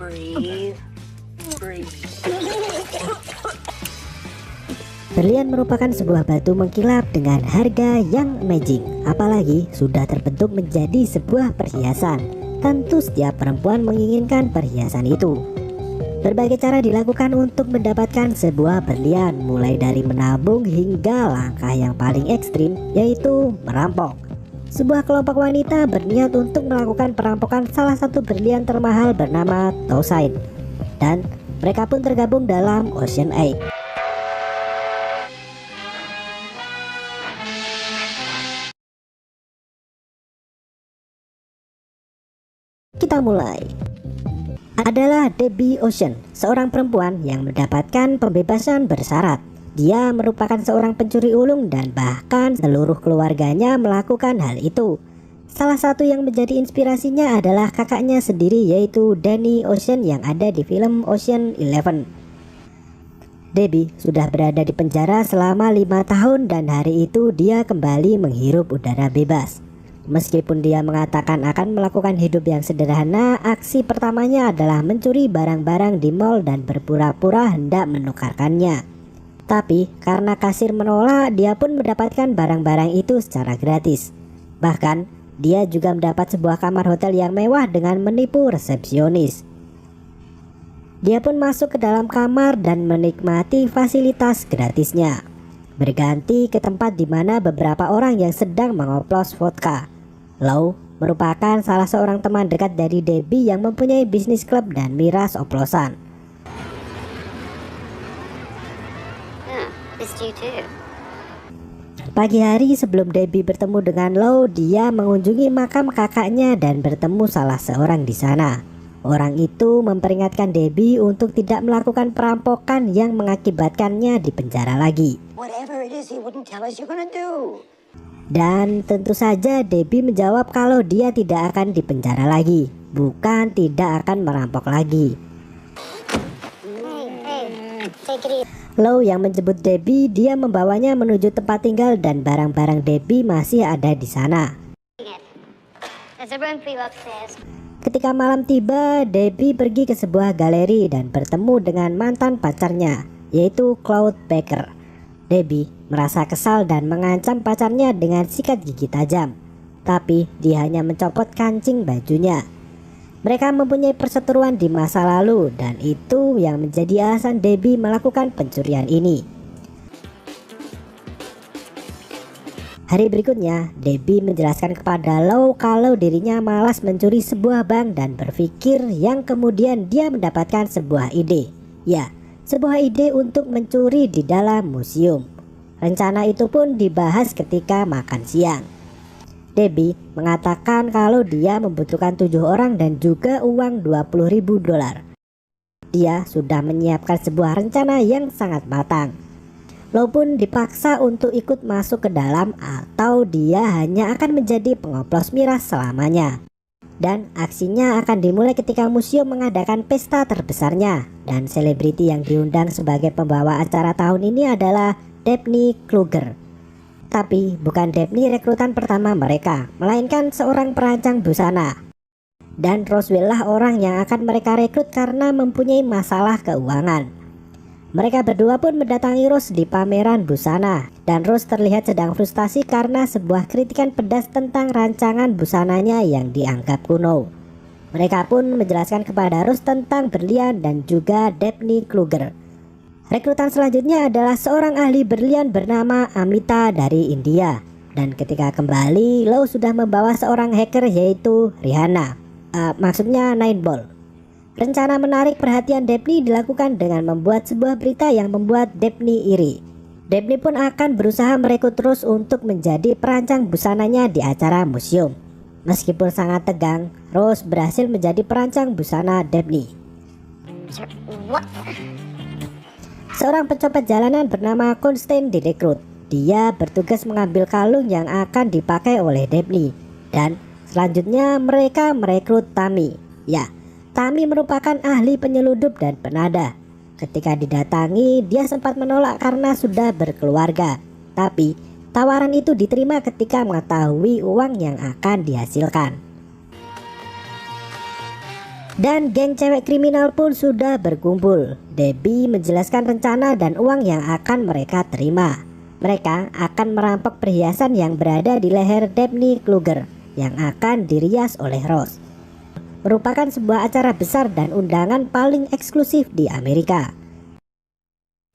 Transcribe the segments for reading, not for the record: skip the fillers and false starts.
Breathe. Breathe. Berlian merupakan sebuah batu mengkilap dengan harga yang amazing, apalagi sudah terbentuk menjadi sebuah perhiasan. Tentu setiap perempuan menginginkan perhiasan itu. Berbagai cara dilakukan untuk mendapatkan sebuah berlian, mulai dari menabung hingga langkah yang paling ekstrim, yaitu merampok. Sebuah kelompok wanita berniat untuk melakukan perampokan salah satu berlian termahal bernama Towside, dan mereka pun tergabung dalam Ocean 8. Kita mulai. Adalah Debbie Ocean, seorang perempuan yang mendapatkan pembebasan bersyarat. Dia merupakan seorang pencuri ulung dan bahkan seluruh keluarganya melakukan hal itu. Salah satu yang menjadi inspirasinya adalah kakaknya sendiri, yaitu Danny Ocean yang ada di film Ocean 11. Debbie sudah berada di penjara selama 5 tahun dan hari itu dia kembali menghirup udara bebas. Meskipun dia mengatakan akan melakukan hidup yang sederhana, aksi pertamanya adalah mencuri barang-barang di mall dan berpura-pura hendak menukarkannya. Tapi karena kasir menolak, dia pun mendapatkan barang-barang itu secara gratis. Bahkan dia juga mendapat sebuah kamar hotel yang mewah dengan menipu resepsionis. Dia pun masuk ke dalam kamar dan menikmati fasilitas gratisnya, berganti ke tempat di mana beberapa orang yang sedang mengoplos vodka. Lau merupakan salah seorang teman dekat dari Debbie yang mempunyai bisnis klub dan miras oplosan. Pagi hari sebelum Debbie bertemu dengan Lau, dia mengunjungi makam kakaknya dan bertemu salah seorang di sana. Orang itu memperingatkan Debbie untuk tidak melakukan perampokan yang mengakibatkannya di penjara lagi. Dan tentu saja Debbie menjawab kalau dia tidak akan dipenjara lagi, bukan tidak akan merampok lagi. Lau yang menjemput Debbie, dia membawanya menuju tempat tinggal dan barang-barang Debbie masih ada di sana. Ketika malam tiba, Debbie pergi ke sebuah galeri dan bertemu dengan mantan pacarnya, yaitu Claude Baker. Debbie merasa kesal dan mengancam pacarnya dengan sikat gigi tajam, tapi dia hanya mencopot kancing bajunya. Mereka mempunyai perseteruan di masa lalu dan itu yang menjadi alasan Debbie melakukan pencurian ini. Hari berikutnya, Debbie menjelaskan kepada Lau kalau dirinya malas mencuri sebuah bank dan berpikir yang kemudian dia mendapatkan sebuah ide. Ya, sebuah ide untuk mencuri di dalam museum. Rencana itu pun dibahas ketika makan siang. Debbie mengatakan kalau dia membutuhkan 7 orang dan juga uang $20.000. Dia sudah menyiapkan sebuah rencana yang sangat matang. Lau pun dipaksa untuk ikut masuk ke dalam atau dia hanya akan menjadi pengoplos miras selamanya. Dan aksinya akan dimulai ketika museum mengadakan pesta terbesarnya, dan selebriti yang diundang sebagai pembawa acara tahun ini adalah Daphne Kluger. Tapi bukan Daphne rekrutan pertama mereka, melainkan seorang perancang busana. Dan Roswell lah orang yang akan mereka rekrut karena mempunyai masalah keuangan. Mereka berdua pun mendatangi Rose di pameran busana, dan Rose terlihat sedang frustasi karena sebuah kritikan pedas tentang rancangan busananya yang dianggap kuno. Mereka pun menjelaskan kepada Rose tentang berlian dan juga Daphne Kluger. Rekrutan selanjutnya adalah seorang ahli berlian bernama Amita dari India. Dan ketika kembali, Lau sudah membawa seorang hacker yaitu Rihanna, maksudnya Nineball. Rencana menarik perhatian Daphne dilakukan dengan membuat sebuah berita yang membuat Daphne iri. Daphne pun akan berusaha merekrut Rose untuk menjadi perancang busananya di acara museum. Meskipun sangat tegang, Rose berhasil menjadi perancang busana Daphne. Seorang pencopet jalanan bernama Constance direkrut. Dia bertugas mengambil kalung yang akan dipakai oleh Daphne. Dan selanjutnya mereka merekrut Tammy. Ya, Tammy merupakan ahli penyeludup dan penada. Ketika didatangi, dia sempat menolak karena sudah berkeluarga. Tapi tawaran itu diterima ketika mengetahui uang yang akan dihasilkan. Dan geng cewek kriminal pun sudah berkumpul. Debbie menjelaskan rencana dan uang yang akan mereka terima. Mereka akan merampok perhiasan yang berada di leher Daphne Kluger yang akan dirias oleh Ross. Merupakan sebuah acara besar dan undangan paling eksklusif di Amerika.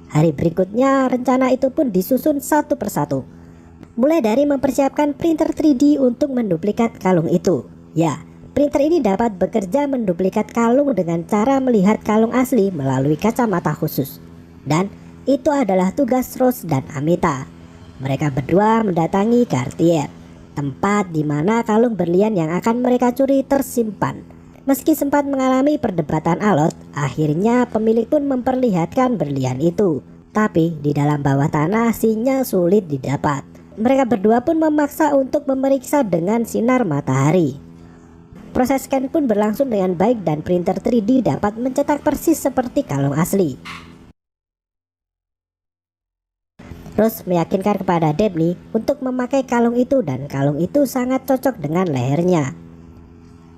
Hari berikutnya rencana itu pun disusun satu persatu. Mulai dari mempersiapkan printer 3D untuk menduplikat kalung itu. Ya, printer ini dapat bekerja menduplikat kalung dengan cara melihat kalung asli melalui kacamata khusus. Dan itu adalah tugas Ross dan Amita. Mereka berdua mendatangi Cartier, tempat di mana kalung berlian yang akan mereka curi tersimpan. Meski sempat mengalami perdebatan alot, akhirnya pemilik pun memperlihatkan berlian itu. Tapi di dalam bawah tanah sinyal sulit didapat. Mereka berdua pun memaksa untuk memeriksa dengan sinar matahari. Proses scan pun berlangsung dengan baik dan printer 3D dapat mencetak persis seperti kalung asli. Ross meyakinkan kepada Daphne untuk memakai kalung itu dan kalung itu sangat cocok dengan lehernya.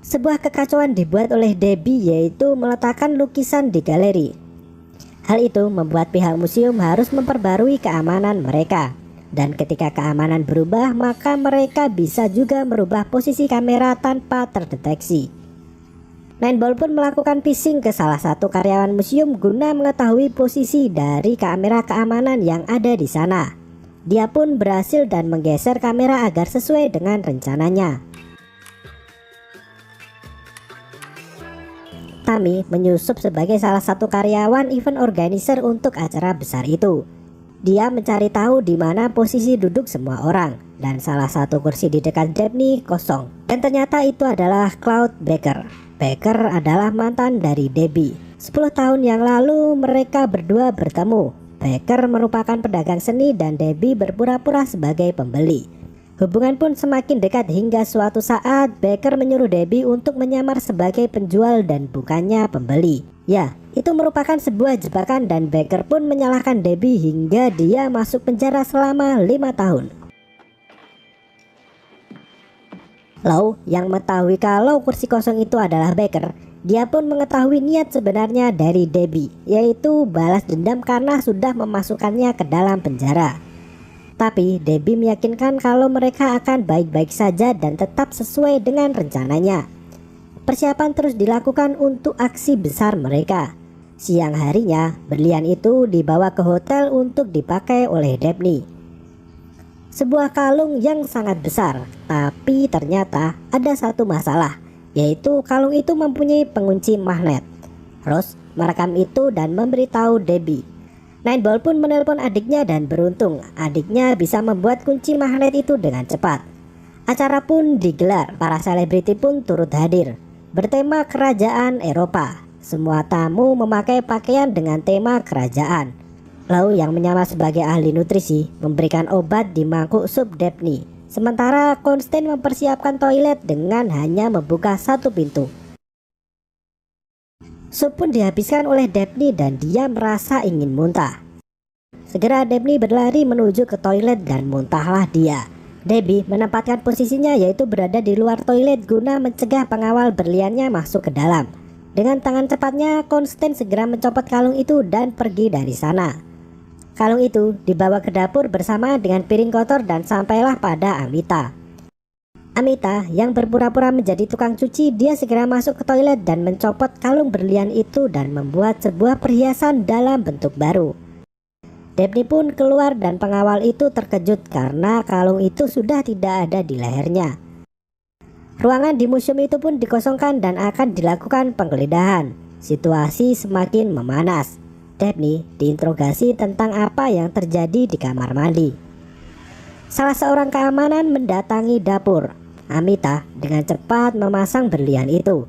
Sebuah kekacauan dibuat oleh Debbie, yaitu meletakkan lukisan di galeri. Hal itu membuat pihak museum harus memperbarui keamanan mereka. Dan ketika keamanan berubah, maka mereka bisa juga merubah posisi kamera tanpa terdeteksi. Nineball pun melakukan phishing ke salah satu karyawan museum guna mengetahui posisi dari kamera keamanan yang ada di sana. Dia pun berhasil dan menggeser kamera agar sesuai dengan rencananya. Tammy menyusup sebagai salah satu karyawan event organizer untuk acara besar itu. Dia mencari tahu di mana posisi duduk semua orang, dan salah satu kursi di dekat Daphne kosong. Dan ternyata itu adalah Claude Baker. Baker adalah mantan dari Debbie. 10 tahun yang lalu mereka berdua bertemu. Baker merupakan pedagang seni dan Debbie berpura-pura sebagai pembeli. Hubungan pun semakin dekat hingga suatu saat Baker menyuruh Debbie untuk menyamar sebagai penjual dan bukannya pembeli. Ya, itu merupakan sebuah jebakan dan Baker pun menyalahkan Debbie hingga dia masuk penjara selama 5 tahun. Lau yang mengetahui kalau kursi kosong itu adalah Baker, dia pun mengetahui niat sebenarnya dari Debbie, yaitu balas dendam karena sudah memasukkannya ke dalam penjara. Tapi Debbie meyakinkan kalau mereka akan baik-baik saja dan tetap sesuai dengan rencananya. Persiapan terus dilakukan untuk aksi besar mereka. Siang harinya, berlian itu dibawa ke hotel untuk dipakai oleh Daphne. Sebuah kalung yang sangat besar, tapi ternyata ada satu masalah, yaitu kalung itu mempunyai pengunci magnet. Ross merekam itu dan memberitahu Debbie. Nineball pun menelpon adiknya dan beruntung adiknya bisa membuat kunci magnet itu dengan cepat. Acara pun digelar, para selebriti pun turut hadir. Bertema kerajaan Eropa, semua tamu memakai pakaian dengan tema kerajaan. Lau yang menyamar sebagai ahli nutrisi memberikan obat di mangkuk sup Daphne. Sementara Constance mempersiapkan toilet dengan hanya membuka satu pintu. Sup pun dihabiskan oleh Daphne dan dia merasa ingin muntah. Segera Daphne berlari menuju ke toilet dan muntahlah dia. Debbie menempatkan posisinya yaitu berada di luar toilet guna mencegah pengawal berliannya masuk ke dalam. Dengan tangan cepatnya Constance segera mencopot kalung itu dan pergi dari sana. Kalung itu dibawa ke dapur bersama dengan piring kotor dan sampailah pada Amita. Amita yang berpura-pura menjadi tukang cuci, dia segera masuk ke toilet dan mencopot kalung berlian itu dan membuat sebuah perhiasan dalam bentuk baru. Daphne pun keluar dan pengawal itu terkejut karena kalung itu sudah tidak ada di lehernya. Ruangan di museum itu pun dikosongkan dan akan dilakukan penggeledahan. Situasi semakin memanas. Daphne diinterogasi tentang apa yang terjadi di kamar mandi. Salah seorang keamanan mendatangi dapur. Amita dengan cepat memasang berlian itu.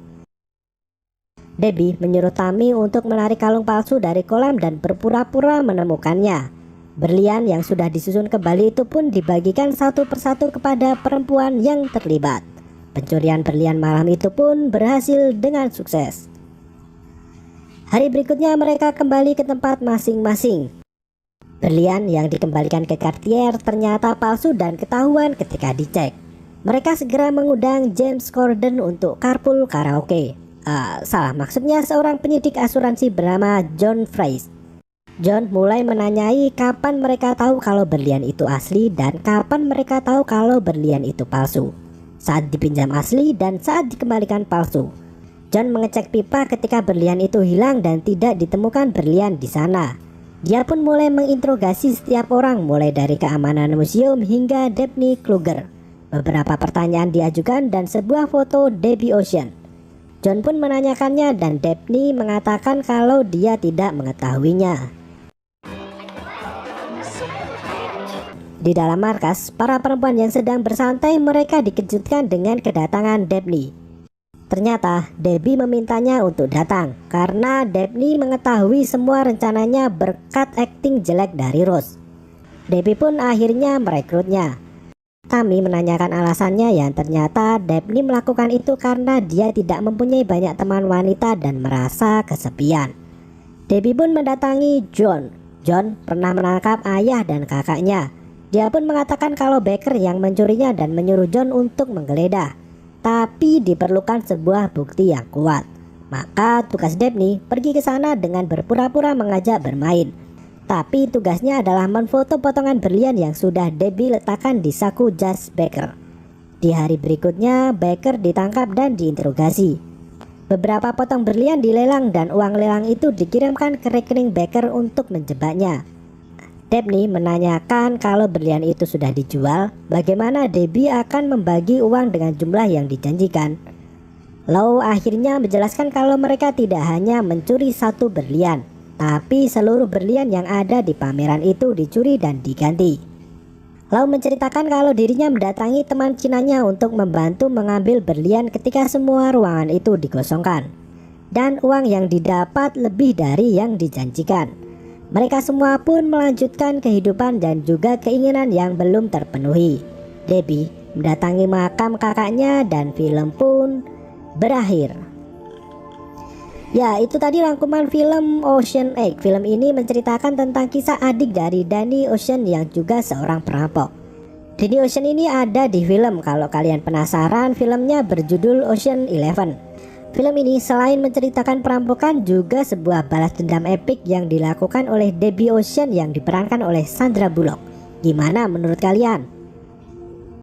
Debbie menyuruh Tammy untuk menarik kalung palsu dari kolam dan berpura-pura menemukannya. Berlian yang sudah disusun kembali itu pun dibagikan satu persatu kepada perempuan yang terlibat. Pencurian berlian malam itu pun berhasil dengan sukses. Hari berikutnya mereka kembali ke tempat masing-masing. Berlian yang dikembalikan ke Cartier ternyata palsu dan ketahuan ketika dicek. Mereka segera mengundang James Corden untuk carpool karaoke. Salah, maksudnya seorang penyidik asuransi bernama John Fries. John mulai menanyai kapan mereka tahu kalau berlian itu asli dan kapan mereka tahu kalau berlian itu palsu. Saat dipinjam asli dan saat dikembalikan palsu. John mengecek pipa ketika berlian itu hilang dan tidak ditemukan berlian di sana. Dia pun mulai menginterogasi setiap orang, mulai dari keamanan museum hingga Daphne Kruger. Beberapa pertanyaan diajukan dan sebuah foto Debbie Ocean. John pun menanyakannya dan Daphne mengatakan kalau dia tidak mengetahuinya. Di dalam markas, para perempuan yang sedang bersantai mereka dikejutkan dengan kedatangan Daphne. Ternyata Debbie memintanya untuk datang karena Daphne mengetahui semua rencananya berkat akting jelek dari Rose. Debbie pun akhirnya merekrutnya. Tammy menanyakan alasannya yang ternyata Daphne melakukan itu karena dia tidak mempunyai banyak teman wanita dan merasa kesepian. Debbie pun mendatangi John. John pernah menangkap ayah dan kakaknya. Dia pun mengatakan kalau Baker yang mencurinya dan menyuruh John untuk menggeledah. Tapi diperlukan sebuah bukti yang kuat. Maka tugas Daphne pergi ke sana dengan berpura-pura mengajak bermain. Tapi tugasnya adalah memfoto potongan berlian yang sudah Debbie letakkan di saku jas Baker. Di hari berikutnya Baker ditangkap dan diinterogasi. Beberapa potong berlian dilelang dan uang lelang itu dikirimkan ke rekening Baker untuk menjebaknya. Daphne menanyakan kalau berlian itu sudah dijual, bagaimana Debbie akan membagi uang dengan jumlah yang dijanjikan. Lau akhirnya menjelaskan kalau mereka tidak hanya mencuri satu berlian, tapi seluruh berlian yang ada di pameran itu dicuri dan diganti. Lau menceritakan kalau dirinya mendatangi teman Cinanya untuk membantu mengambil berlian ketika semua ruangan itu dikosongkan. Dan uang yang didapat lebih dari yang dijanjikan. Mereka semua pun melanjutkan kehidupan dan juga keinginan yang belum terpenuhi. Debbie mendatangi makam kakaknya dan film pun berakhir. Ya, itu tadi rangkuman film Ocean 8. Film ini menceritakan tentang kisah adik dari Danny Ocean yang juga seorang perampok. Danny Ocean ini ada di film. Kalau kalian penasaran, filmnya berjudul Ocean 11. Film ini selain menceritakan perampokan juga sebuah balas dendam epik yang dilakukan oleh Debbie Ocean yang diperankan oleh Sandra Bullock. Gimana menurut kalian?